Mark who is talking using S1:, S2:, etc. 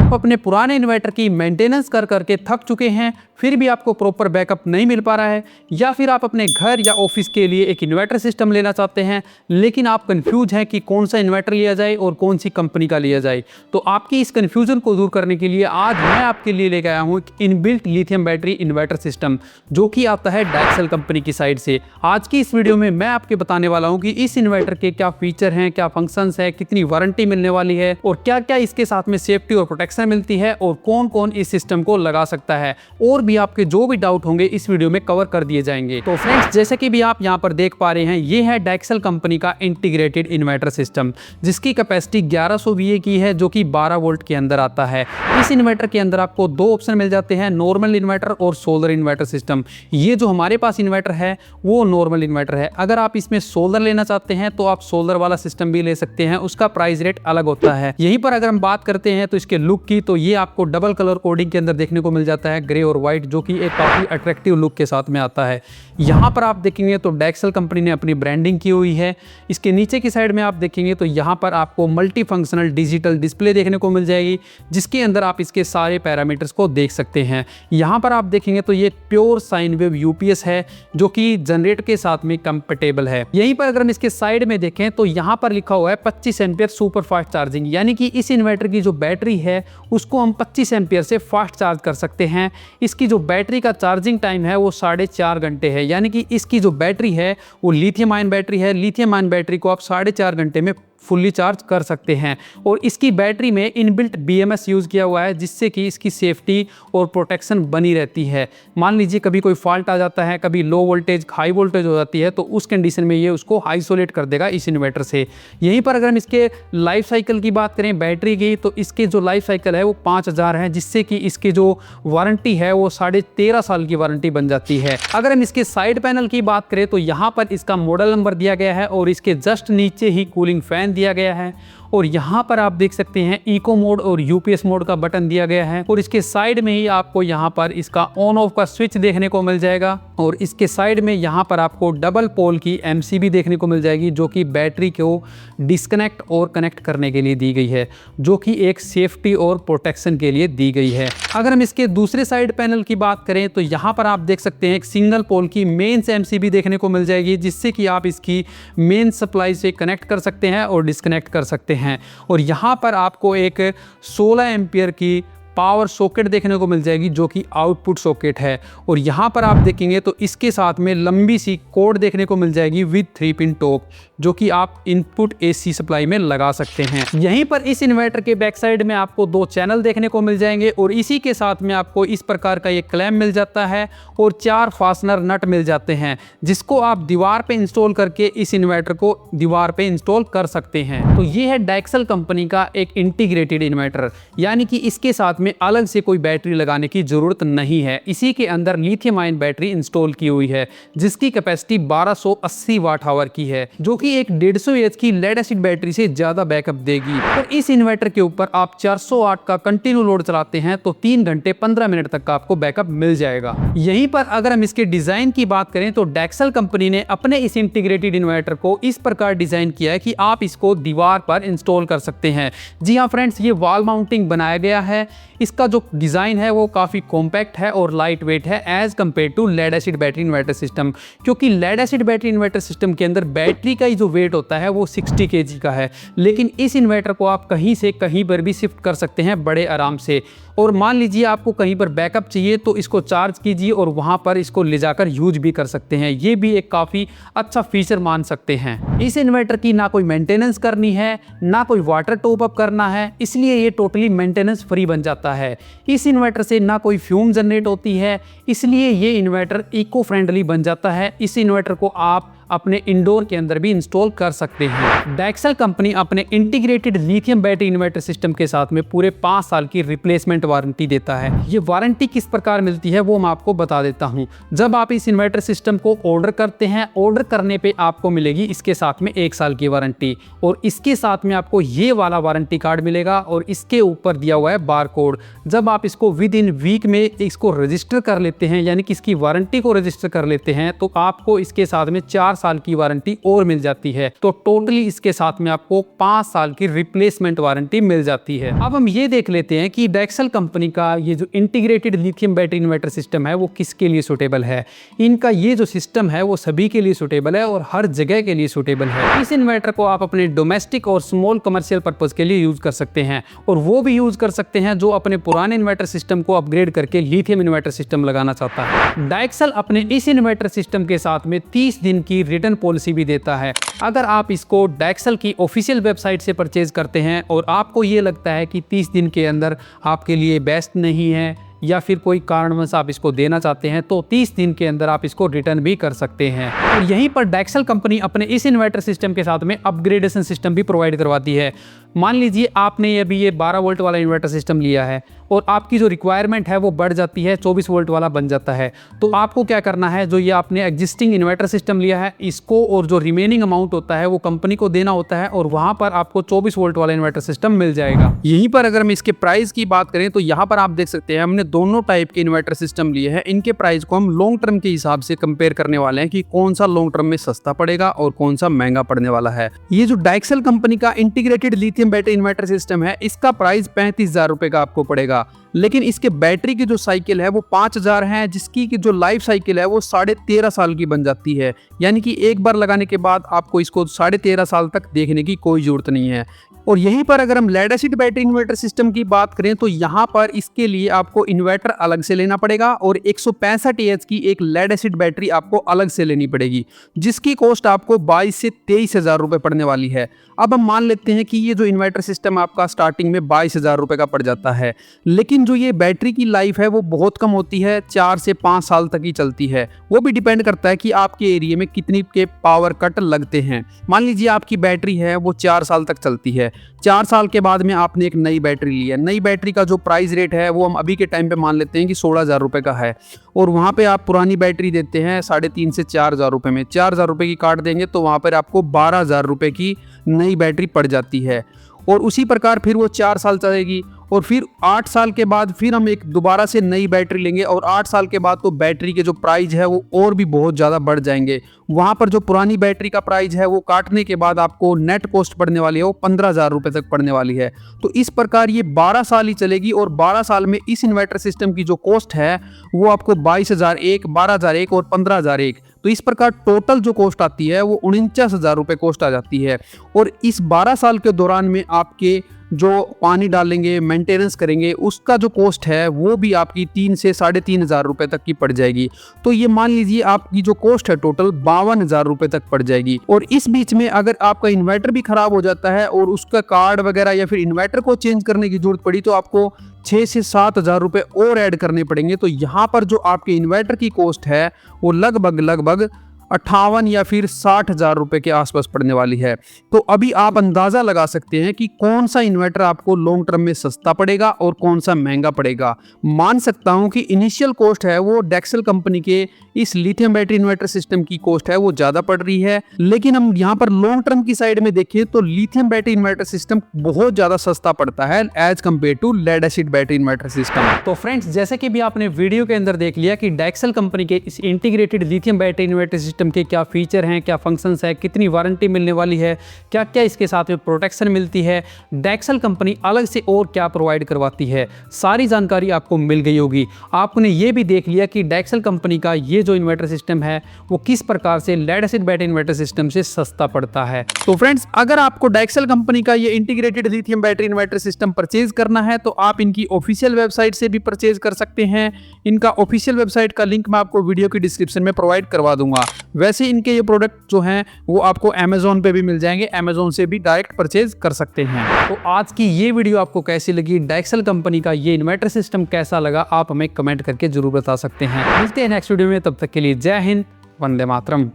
S1: आप अपने पुराने इन्वर्टर की मेंटेनेंस कर करके थक चुके हैं, फिर भी आपको प्रॉपर बैकअप नहीं मिल पा रहा है, या फिर आप अपने घर या ऑफिस के लिए एक इन्वर्टर सिस्टम लेना चाहते हैं लेकिन आप कंफ्यूज हैं कि कौन सा इन्वर्टर लिया जाए और कौन सी कंपनी का लिया जाए, तो आपकी इस कंफ्यूजन को दूर करने के लिए आज मैं आपके लिए लेकर आया हूँ inbuilt lithium battery inverter system, जो कि आता है डैक्सल कंपनी की साइड से। आज की इस वीडियो में मैं आपके बताने वाला हूँ कि इस इन्वर्टर के क्या फीचर हैं, क्या फंक्शंस है, कितनी वारंटी मिलने वाली है और क्या क्या इसके साथ में सेफ्टी और प्रोटेक्शन मिलती है और कौन कौन इस सिस्टम को लगा सकता है, और भी आपके जो भी डाउट होंगे इस वीडियो में कवर कर दिए जाएंगे। तो फ्रेंड्स, जैसे कि भी आप यहाँ पर देख पा रहे हैं, ये है डैक्सल कंपनी का इंटीग्रेटेड इन्वर्टर सिस्टम, जिसकी कैपेसिटी 1100 VA की है, जो कि 12 वोल्ट के अंदर आता है। इस इन्वर्टर के अंदर आपको दो ऑप्शन मिल जाते हैं, नॉर्मल इन्वर्टर और सोलर इन्वर्टर सिस्टम। ये जो हमारे पास इन्वर्टर है वो नॉर्मल इन्वर्टर है। अगर आप इसमें सोलर लेना चाहते हैं तो आप सोलर वाला सिस्टम भी ले सकते हैं, उसका प्राइस रेट अलग होता है। यहीं पर अगर हम बात करते हैं तो इसके लुक की, तो ये आपको डबल कलर कोडिंग के अंदर देखने को मिल जाता है, ग्रे और व्हाइट, जो कि एक काफी अट्रैक्टिव लुक के साथ में आता है। यहाँ पर आप देखेंगे तो डैक्सल कंपनी ने अपनी ब्रांडिंग की हुई है। इसके नीचे की साइड में आप देखेंगे तो यहाँ पर आपको मल्टी फंक्शनल डिजिटल डिस्प्ले देखने को मिल जाएगी, जिसके अंदर आप इसके सारे पैरामीटर्स को देख सकते हैं। यहाँ पर आप देखेंगे तो ये प्योर साइन वेव यूपीएस है, जो कि जनरेटर के साथ में कंपेटेबल है। यहीं पर अगर हम इसके साइड में देखें तो यहाँ पर लिखा हुआ है 25 एम्पियर सुपर फास्ट चार्जिंग, यानी कि इस इन्वर्टर की जो बैटरी है उसको हम 25 एम्पियर से फास्ट चार्ज कर सकते हैं। इसकी जो बैटरी का चार्जिंग टाइम है वो 4.5 घंटे है, यानी कि इसकी जो बैटरी है वो लिथियम आयन बैटरी है। लिथियम आयन बैटरी को आप 4.5 घंटे में फुल्ली चार्ज कर सकते हैं, और इसकी बैटरी में इनबिल्ट BMS यूज़ किया हुआ है, जिससे कि इसकी सेफ्टी और प्रोटेक्शन बनी रहती है। मान लीजिए कभी कोई फॉल्ट आ जाता है, कभी लो वोल्टेज हाई वोल्टेज हो जाती है, तो उस कंडीशन में ये उसको आइसोलेट कर देगा इस इन्वर्टर से। यहीं पर अगर हम इसके लाइफ साइकिल की बात करें बैटरी की, तो इसके जो लाइफ साइकिल है वो 5000 है, जिससे कि इसकी जो वारंटी है वो 13.5 साल की वारंटी बन जाती है। अगर हम इसके साइड पैनल की बात करें तो यहाँ पर इसका मॉडल नंबर दिया गया है और इसके जस्ट नीचे ही कूलिंग फैन दिया गया है, और यहाँ पर आप देख सकते हैं इको मोड और यूपीएस मोड का बटन दिया गया है, और इसके साइड में ही आपको यहाँ पर इसका ऑन ऑफ का स्विच देखने को मिल जाएगा, और इसके साइड में यहाँ पर आपको डबल पोल की MCB देखने को मिल जाएगी, जो कि बैटरी को डिस्कनेक्ट और कनेक्ट करने के लिए दी गई है, जो कि एक सेफ्टी और प्रोटेक्शन के लिए दी गई है। अगर हम इसके दूसरे साइड पैनल की बात करें तो यहाँ पर आप देख सकते हैं एक सिंगल पोल की मेन्स MCB देखने को मिल जाएगी, जिससे कि आप इसकी मेन सप्लाई से कनेक्ट कर सकते हैं और डिस्कनेक्ट कर सकते हैं। और यहाँ पर आपको एक 16 एम्पियर की पावर सॉकेट देखने को मिल जाएगी, जो कि आउटपुट सॉकेट है, और यहाँ पर आप देखेंगे तो इसके साथ में लंबी सी कोड देखने को मिल जाएगी विद 3 पिन टॉप, जो कि आप इनपुट AC सप्लाई में लगा सकते हैं। यहीं पर इस इन्वर्टर के बैक साइड में आपको 2 चैनल देखने को मिल जाएंगे, और इसी के साथ में आपको इस प्रकार का ये क्लैम्प मिल जाता है और 4 फास्टनर नट मिल जाते हैं, जिसको आप दीवार पे इंस्टॉल करके इस इन्वर्टर को दीवार पे इंस्टॉल कर सकते हैं। तो ये है डैक्सल कंपनी का एक इंटीग्रेटेड इन्वर्टर, यानी कि इसके साथ में अलग से कोई बैटरी लगाने की जरूरत नहीं है। इसी के अंदर लिथियम आयन बैटरी इंस्टॉल की हुई है, जिसकी कैपेसिटी 1280 वाट आवर की है, जो कि एक 150 Ah की लेड एसिड बैटरी से ज्यादा बैकअप देगी। और इस इन्वर्टर के ऊपर आप 400 वाट का कंटिन्यू लोड चलाते हैं तो 3 घंटे 15 मिनट तक का आपको बैकअप मिल जाएगा। यहीं पर अगर हम इसके डिजाइन की बात करें तो डैक्सल कंपनी ने अपने इस इंटीग्रेटेड इन्वर्टर को इस प्रकार डिजाइन किया है कि आप इसको दीवार पर इंस्टॉल कर सकते हैं। जी हाँ फ्रेंड्स, ये वॉल माउंटिंग बनाया गया है। इसका जो डिज़ाइन है वो काफ़ी कॉम्पैक्ट है और लाइट वेट है as compared to lead acid battery inverter system, क्योंकि lead acid battery inverter system के अंदर बैटरी का ही जो वेट होता है वो 60 kg का है, लेकिन इस इन्वर्टर को आप कहीं से कहीं पर भी शिफ्ट कर सकते हैं बड़े आराम से। और मान लीजिए आपको कहीं पर बैकअप चाहिए तो इसको चार्ज कीजिए और वहाँ पर इसको ले जाकर यूज भी कर सकते हैं। ये भी एक काफ़ी अच्छा फीचर मान सकते हैं। इस इन्वर्टर की ना कोई मेंटेनेंस करनी है, ना कोई वाटर टॉप अप करना है, इसलिए ये टोटली मेंटेनेंस फ्री बन जाता है। इस इन्वर्टर से ना कोई फ्यूम जनरेट होती है, इसलिए ये इन्वर्टर इको फ्रेंडली बन जाता है। इस इन्वर्टर को आप अपने इंडोर के अंदर भी इंस्टॉल कर सकते हैं। डैक्सल कंपनी अपने integrated lithium battery inverter system के साथ में पूरे 5 साल की रिप्लेसमेंट वारंटी देता है। ये वारंटी किस प्रकार मिलती है वो मैं आपको बता देता हूँ। जब आप इस इन्वर्टर सिस्टम को ऑर्डर करते हैं, ऑर्डर करने पे आपको मिलेगी इसके साथ में 1 साल की वारंटी, और इसके साथ में आपको ये वाला वारंटी कार्ड मिलेगा और इसके ऊपर दिया हुआ है बार कोड। जब आप इसको विद इन वीक में इसको रजिस्टर कर लेते हैं, यानी कि इसकी वारंटी को रजिस्टर कर लेते हैं, तो आपको इसके साथ में 4 साल की वारंटी और मिल जाती है। तो टोटली इसके साथ में आपको 5 साल की रिप्लेसमेंट वारंटी मिल जाती है। अब हम ये देख लेते हैं कि डैक्सल कंपनी का ये जो integrated lithium battery inverter system है वो किसके लिए सूटेबल है। इनका ये जो सिस्टम है वो सभी के लिए सूटेबल है और हर जगह के लिए सूटेबल है। इस इन्वर्टर को आप अपने डोमेस्टिक और स्मॉल कमर्शियल पर्पज के लिए यूज कर सकते हैं और वो भी यूज कर सकते हैं जो अपने पुराने इन्वर्टर सिस्टम को अपग्रेड करके लिथियम इन्वर्टर सिस्टम लगाना चाहता है। डैक्सल अपने इस इन्वर्टर सिस्टम के साथ में 30 दिन की रिटर्न पॉलिसी भी देता है। अगर आप इसको डैक्सल की ऑफिशियल वेबसाइट से परचेज करते हैं और आपको ये लगता है कि 30 दिन के अंदर आपके लिए बेस्ट नहीं है या फिर कोई कारणवश आप इसको देना चाहते हैं तो 30 दिन के अंदर आप इसको रिटर्न भी कर सकते हैं। और यहीं पर डैक्सल कंपनी अपने इस इन्वर्टर सिस्टम के साथ में अपग्रेडेशन सिस्टम भी प्रोवाइड करवाती है। मान लीजिए आपने अभी ये 12 वोल्ट वाला इन्वर्टर सिस्टम लिया है और आपकी जो रिक्वायरमेंट है वो बढ़ जाती है, 24 वोल्ट वाला बन जाता है। तो आपको क्या करना है, जो ये आपने एग्जिस्टिंग इन्वर्टर सिस्टम लिया है इसको और जो रिमेनिंग अमाउंट होता है वो कंपनी को देना होता है और वहाँ पर आपको 24 वोल्ट वाला इन्वर्टर सिस्टम मिल जाएगा। यहीं पर अगर हम इसके प्राइस की बात करें तो यहाँ पर आप देख सकते हैं हमने दोनों टाइप के इन्वर्टर सिस्टम लिए हैं। इनके प्राइस को हम लॉन्ग टर्म के हिसाब से कंपेयर करने वाले हैं कि कौन सा लॉन्ग टर्म में सस्ता पड़ेगा और कौन सा महंगा पड़ने वाला है। ये जो डैक्सल कंपनी का integrated lithium battery inverter system है इसका प्राइस 35,000 रुपए का आपको पड़ेगा, लेकिन इसके बैटरी की जो साइकिल है वो 5,000 है, जिसकी की जो लाइफ साइकिल है वो 13.5 साल की बन जाती है। यानी कि एक बार लगाने के बाद आपको इसको 13.5 साल तक देखने की कोई जरूरत नहीं है। और यहीं पर अगर हम lead acid battery inverter system की बात करें तो यहाँ पर इसके लिए आपको इन्वर्टर अलग से लेना पड़ेगा और 165 एच की एक लेड एसिड बैटरी आपको अलग से लेनी पड़ेगी, जिसकी कॉस्ट आपको 22 से 23,000 रुपये पड़ने वाली है। अब हम मान लेते हैं कि ये जो इन्वर्टर सिस्टम आपका स्टार्टिंग में 22,000 रुपये का पड़ जाता है, लेकिन जो ये बैटरी की लाइफ है वो बहुत कम होती है, 4 से 5 साल तक ही चलती है। वो भी डिपेंड करता है कि आपके एरिया में कितनी के पावर कट लगते हैं। मान लीजिए आपकी बैटरी है वो 4 साल तक चलती है, 4 साल के बाद में आपने एक नई बैटरी ली है। नई बैटरी का जो प्राइस रेट है वो हम अभी के टाइम पे मान लेते हैं कि 16,000 रुपये का है और वहाँ पे आप पुरानी बैटरी देते हैं 3,500 से 4,000 रुपये में। 4,000 रुपये की काट देंगे तो वहाँ पर आपको 12,000 रुपये की नई बैटरी पड़ जाती है। और उसी प्रकार फिर वो 4 साल चलेगी और फिर 8 साल के बाद फिर हम एक दोबारा से नई बैटरी लेंगे और 8 साल के बाद तो बैटरी के जो प्राइस है वो और भी बहुत ज़्यादा बढ़ जाएंगे। वहाँ पर जो पुरानी बैटरी का प्राइस है वो काटने के बाद आपको नेट कॉस्ट पड़ने वाली है वो 15,000 रुपये तक पड़ने वाली है। तो इस प्रकार ये 12 साल ही चलेगी और 12 साल में इस इन्वर्टर सिस्टम की जो कॉस्ट है वो आपको 22,001, 12,001 और 15,001, तो इस प्रकार टोटल जो कॉस्ट आती है वो 49,000 रुपये कॉस्ट आ जाती है। और इस 12 साल के दौरान में आपके जो पानी डालेंगे, मेंटेनेंस करेंगे, उसका जो कॉस्ट है वो भी आपकी 3 से 3,500 रुपये तक की पड़ जाएगी। तो ये मान लीजिए आपकी जो कॉस्ट है टोटल 52,000 रुपये तक पड़ जाएगी। और इस बीच में अगर आपका इन्वर्टर भी खराब हो जाता है और उसका कार्ड वगैरह या फिर इन्वर्टर को चेंज करने की जरूरत पड़ी तो आपको 6 से 7,000 रुपये और ऐड करने पड़ेंगे। तो यहाँ पर जो आपके इन्वर्टर की कॉस्ट है वो लगभग 58 या फिर 60,000 रुपये के आसपास पड़ने वाली है। तो अभी आप अंदाज़ा लगा सकते हैं कि कौन सा इन्वर्टर आपको लॉन्ग टर्म में सस्ता पड़ेगा और कौन सा महंगा पड़ेगा। मान सकता हूं कि इनिशियल कॉस्ट है वो डैक्सल कंपनी के इस लिथियम बैटरी इन्वर्टर सिस्टम की कॉस्ट है वो ज़्यादा पड़ रही है, लेकिन हम यहाँ पर लॉन्ग टर्म की साइड में देखें तो लिथियम बैटरी इन्वर्टर सिस्टम बहुत ज़्यादा सस्ता पड़ता है as compared to lead acid battery inverter system. तो फ्रेंड्स, जैसे कि भी आपने वीडियो के अंदर देख लिया कि डैक्सल कंपनी के इस integrated lithium battery inverter system के क्या फीचर हैं, क्या फंक्शंस है, कितनी वारंटी मिलने वाली है, क्या क्या इसके साथ में प्रोटेक्शन मिलती है, डैक्सल कंपनी अलग से और क्या प्रोवाइड करवाती है, सारी जानकारी आपको मिल गई होगी। आपने ये भी देख लिया कि डैक्सल कंपनी का ये जो इन्वर्टर सिस्टम है वो किस प्रकार से lead acid battery inverter system से सस्ता पड़ता है। तो फ्रेंड्स, अगर आपको डैक्सल कंपनी का ये integrated lithium battery inverter system purchase करना है तो आप इनकी ऑफिशियल वेबसाइट से भी परचेज कर सकते हैं। इनका ऑफिशियल वेबसाइट का लिंक मैं आपको वीडियो की डिस्क्रिप्शन में प्रोवाइड करवा दूंगा। वैसे इनके ये प्रोडक्ट जो हैं वो आपको अमेजोन पे भी मिल जाएंगे, अमेजोन से भी डायरेक्ट परचेज कर सकते हैं। तो आज की ये वीडियो आपको कैसी लगी, डैक्सल कंपनी का ये इन्वर्टर सिस्टम कैसा लगा, आप हमें कमेंट करके जरूर बता सकते हैं। मिलते हैं नेक्स्ट वीडियो में, तब तक के लिए जय हिंद, वंदे मातरम।